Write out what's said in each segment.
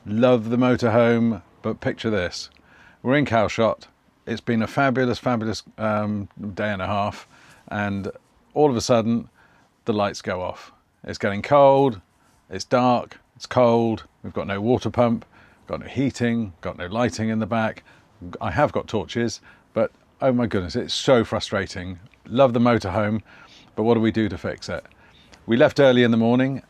Love the motorhome, but picture this. We're in Schaudt. It's been a fabulous day and a half, and all of a sudden the lights go off. It's getting cold, it's dark, it's cold, we've got no water pump, got no heating, got no lighting in the back. I have got torches, but oh my goodness, it's so frustrating. Love the motorhome, but what do we do to fix it? We left early in the morning,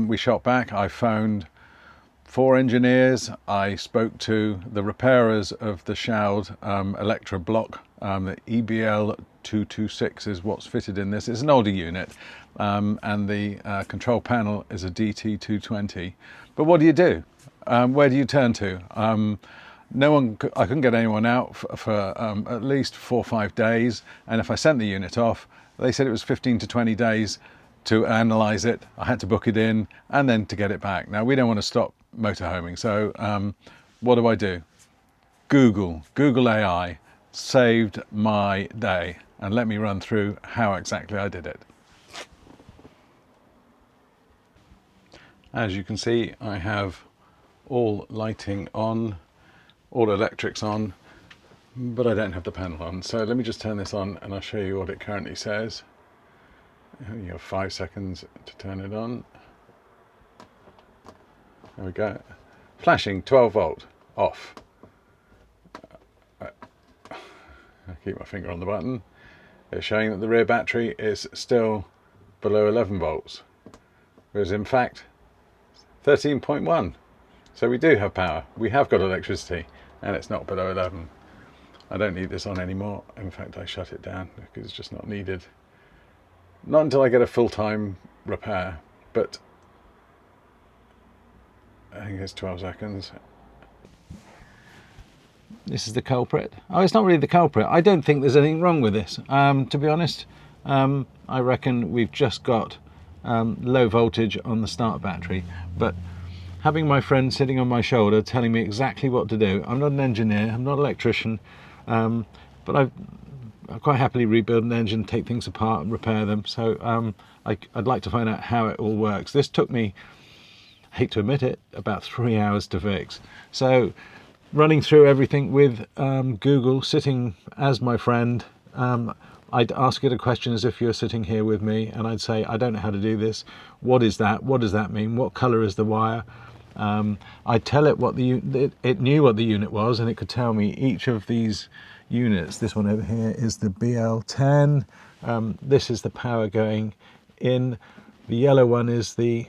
we shot back. I phoned 4 engineers. I spoke to the repairers of the Schaudt Electra block. The EBL 226 is what's fitted in this. It's an older unit, and the control panel is a DT 220. But what do you do? Where do you turn to? I couldn't get anyone out for at least 4 or 5 days, and if I sent the unit off, they said it was 15 to 20 days to analyse it. I had to book it in and then to get it back. Now, we don't want to stop motorhoming, so what do? Google AI saved my day, and let me run through how exactly I did it. As you can see, I have all lighting on, all electrics on, but I don't have the panel on. So let me just turn this on and I'll show you what it currently says. You have 5 seconds to turn it on. There we go. Flashing 12 volt off. I keep my finger on the button. It's showing that the rear battery is still below 11 volts, whereas in fact 13.1. So we do have power. We have got electricity, and it's not below 11. I don't need this on anymore. In fact, I shut it down because it's just not needed. Not until I get a full-time repair, but I think it's 12 seconds. This is the culprit. Oh, it's not really the culprit. I don't think there's anything wrong with this. To be honest, I reckon we've just got low voltage on the start battery. But having my friend sitting on my shoulder telling me exactly what to do, I'm not an engineer, I'm not an electrician, but I'll quite happily rebuild an engine, take things apart and repair them. So I'd like to find out how it all works. This took me, I hate to admit it, about 3 hours to fix. So running through everything with Google, sitting as my friend, I'd ask it a question as if you're sitting here with me, and I'd say, I don't know how to do this. What is that? What does that mean? What colour is the wire? I'd tell it what it knew what the unit was, and it could tell me each of these units. This one over here is the BL10. This is the power going in. The yellow one is the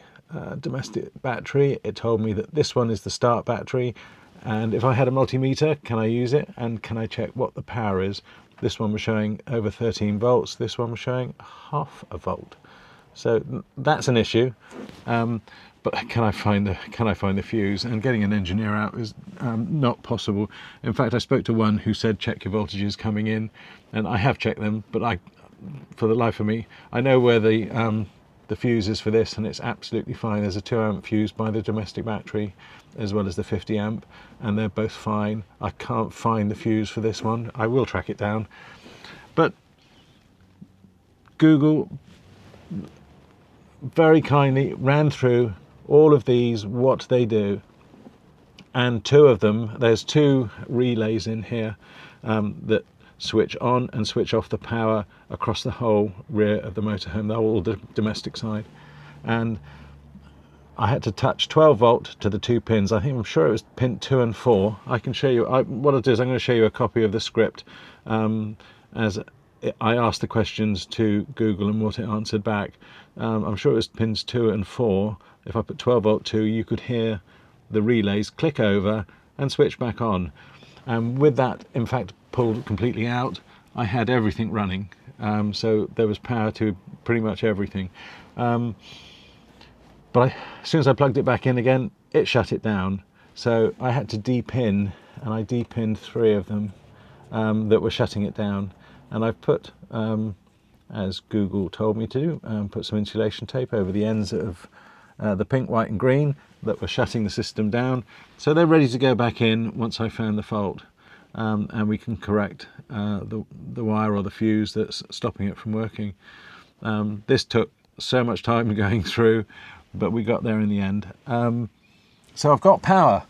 domestic battery. It told me that this one is the start battery, and if I had a multimeter, can I use it and can I check what the power is? This one was showing over 13 volts. This one was showing half a volt. So that's an issue. But can I find the fuse? And getting an engineer out is not possible. In fact, I spoke to one who said check your voltages coming in, and I have checked them, but for the life of me, I know where the fuse is for this, and it's absolutely fine. There's a 2 amp fuse by the domestic battery as well as the 50 amp, and they're both fine. I can't find the fuse for this one. I will track it down. But Google very kindly ran through all of these, what they do, and 2 of them, there's 2 relays in here that switch on and switch off the power across the whole rear of the motorhome, the whole domestic side. And I had to touch 12 volt to the 2 pins. I'm sure it was pin 2 and 4. I can show you, what I'll do is I'm going to show you a copy of the script as I asked the questions to Google and what it answered back. I'm sure it was pins 2 and 4. If I put 12 volt 2, you could hear the relays click over and switch back on. And with that, in fact, pulled completely out, I had everything running. So there was power to pretty much everything. But as soon as I plugged it back in again, it shut it down. So I had to de-pin, and I de-pinned 3 of them that were shutting it down. And I've put, as Google told me to, put some insulation tape over the ends of the pink, white and green that were shutting the system down. So they're ready to go back in once I found the fault. And we can correct the wire or the fuse that's stopping it from working. This took so much time going through, but we got there in the end. So I've got power,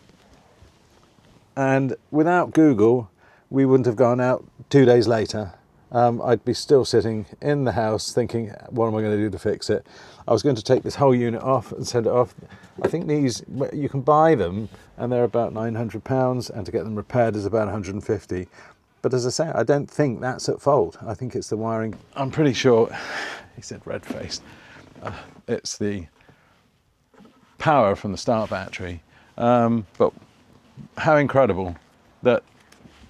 and without Google, we wouldn't have gone out 2 days later. I'd be still sitting in the house thinking, what am I going to do to fix it? I was going to take this whole unit off and send it off. I think these, you can buy them and they're about £900, and to get them repaired is about 150. But as I say, I don't think that's at fault. I think it's the wiring. I'm pretty sure, he said red-faced, it's the power from the start battery. But how incredible that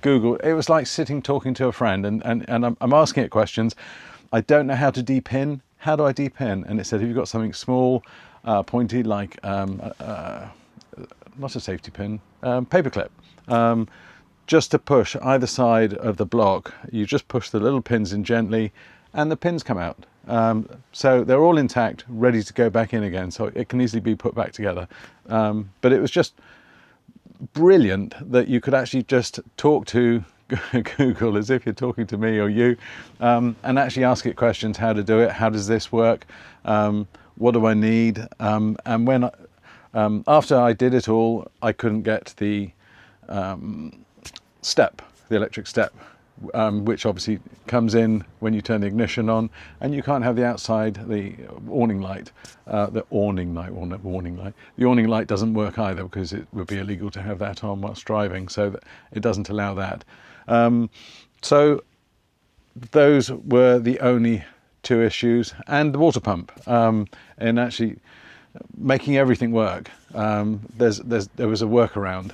Google, it was like sitting talking to a friend, and I'm asking it questions. I don't know how to depin. How do I depin? And it said, have you got something small, pointy, like not a safety pin, paperclip, just to push either side of the block. You just push the little pins in gently and the pins come out. So they're all intact, ready to go back in again, so it can easily be put back together. But it was just brilliant that you could actually just talk to Google as if you're talking to me or you, and actually ask it questions: how to do it, how does this work, what do I need, and when after I did it all, I couldn't get the step, the electric step, which obviously comes in when you turn the ignition on, and you can't have the outside, the awning light, the awning light doesn't work either, because it would be illegal to have that on whilst driving, so that it doesn't allow that. So those were the only two issues, and the water pump, and actually making everything work. There was a workaround.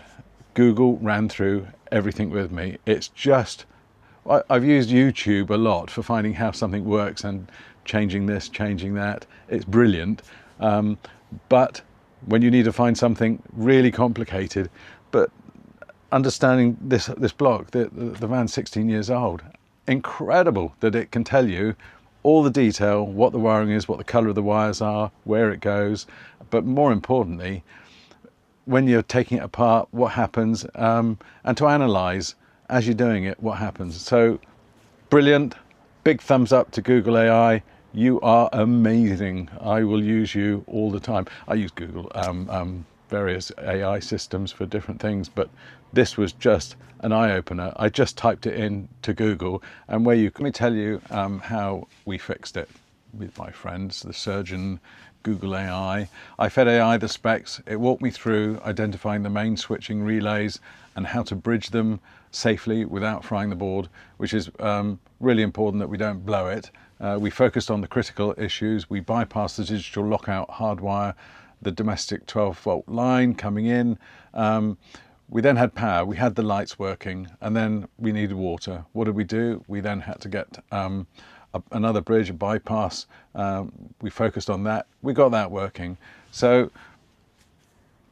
Google ran through everything with me. It's just, I've used YouTube a lot for finding how something works and changing this, changing that. It's brilliant. But when you need to find something really complicated, but understanding this block, the van's 16 years old, incredible that it can tell you all the detail, what the wiring is, what the colour of the wires are, where it goes, but more importantly, when you're taking it apart, what happens, and to analyse as you're doing it what happens. So brilliant, big thumbs up to Google AI. You are amazing. I will use you all the time. I use Google various AI systems for different things, but this was just an eye-opener. I just typed it in to Google, and let me tell you how we fixed it with my friends, the surgeon, Google AI. I fed AI the specs. It walked me through identifying the main switching relays and how to bridge them safely without frying the board, which is really important that we don't blow it. We focused on the critical issues. We bypassed the digital lockout hardwire, the domestic 12-volt line coming in. We then had power, we had the lights working, and then we needed water. What did we do? We then had to get another bridge, a bypass. We focused on that. We got that working. So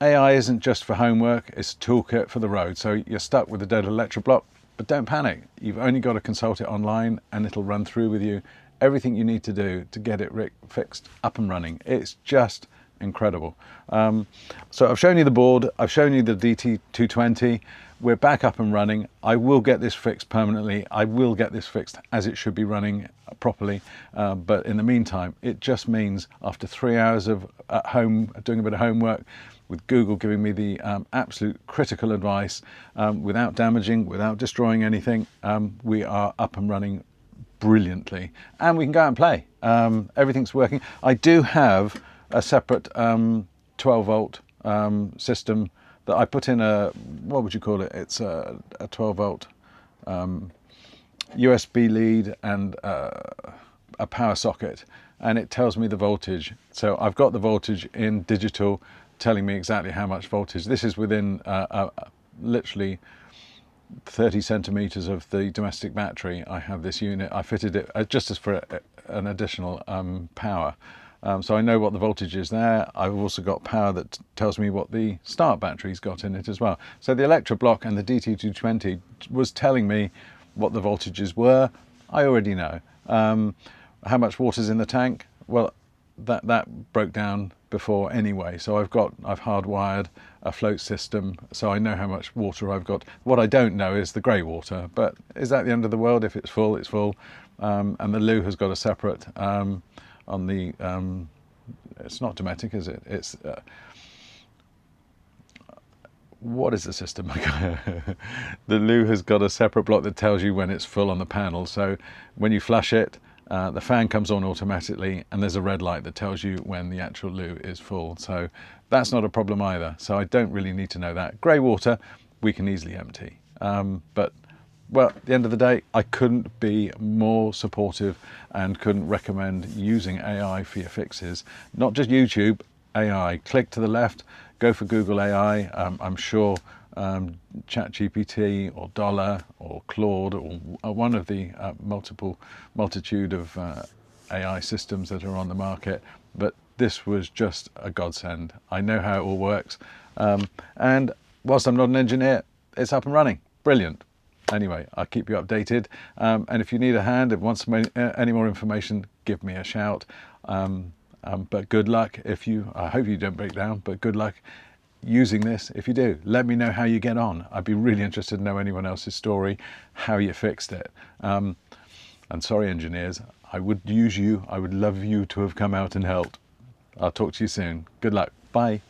AI isn't just for homework, it's a toolkit for the road. So you're stuck with a dead electric block, but don't panic. You've only got to consult it online and it'll run through with you everything you need to do to get it fixed, up and running. It's just incredible. So I've shown you the board, I've shown you the DT220, we're back up and running. I will get this fixed permanently. I will get this fixed as it should be running properly. But in the meantime, it just means after 3 hours of at home, doing a bit of homework, with Google giving me the absolute critical advice, without damaging, without destroying anything, we are up and running brilliantly. And we can go out and play. Everything's working. I do have a separate 12-volt system that I put in a, what would you call it? It's a 12-volt USB lead and a power socket, and it tells me the voltage. So I've got the voltage in digital, telling me exactly how much voltage. This is within literally 30 centimeters of the domestic battery. I have this unit. I fitted it just as for an additional power. So I know what the voltage is there. I've also got power that tells me what the start battery's got in it as well. So the Electra block and the DT220 was telling me what the voltages were. I already know. How much water's in the tank? Well, that broke down before anyway. So I've hardwired a float system, so I know how much water I've got. What I don't know is the grey water, but is that the end of the world? If it's full, it's full. And the loo has got a separate on the, it's not Dometic, is it? It's what is the system? The loo has got a separate block that tells you when it's full on the panel. So when you flush it, the fan comes on automatically, and there's a red light that tells you when the actual loo is full. So that's not a problem either. So I don't really need to know that. Grey water, we can easily empty. But well, at the end of the day, I couldn't be more supportive and couldn't recommend using AI for your fixes. Not just YouTube, AI. Click to the left, go for Google AI. I'm sure ChatGPT or Dollar or Claude or one of the multitude of AI systems that are on the market. But this was just a godsend. I know how it all works. And whilst I'm not an engineer, it's up and running. Brilliant. Anyway, I'll keep you updated. And if you need a hand, if you want any more information, give me a shout. But good luck I hope you don't break down, but good luck using this. If you do, let me know how you get on. I'd be really interested to know anyone else's story, how you fixed it. And sorry, engineers, I would use you. I would love you to have come out and helped. I'll talk to you soon. Good luck. Bye.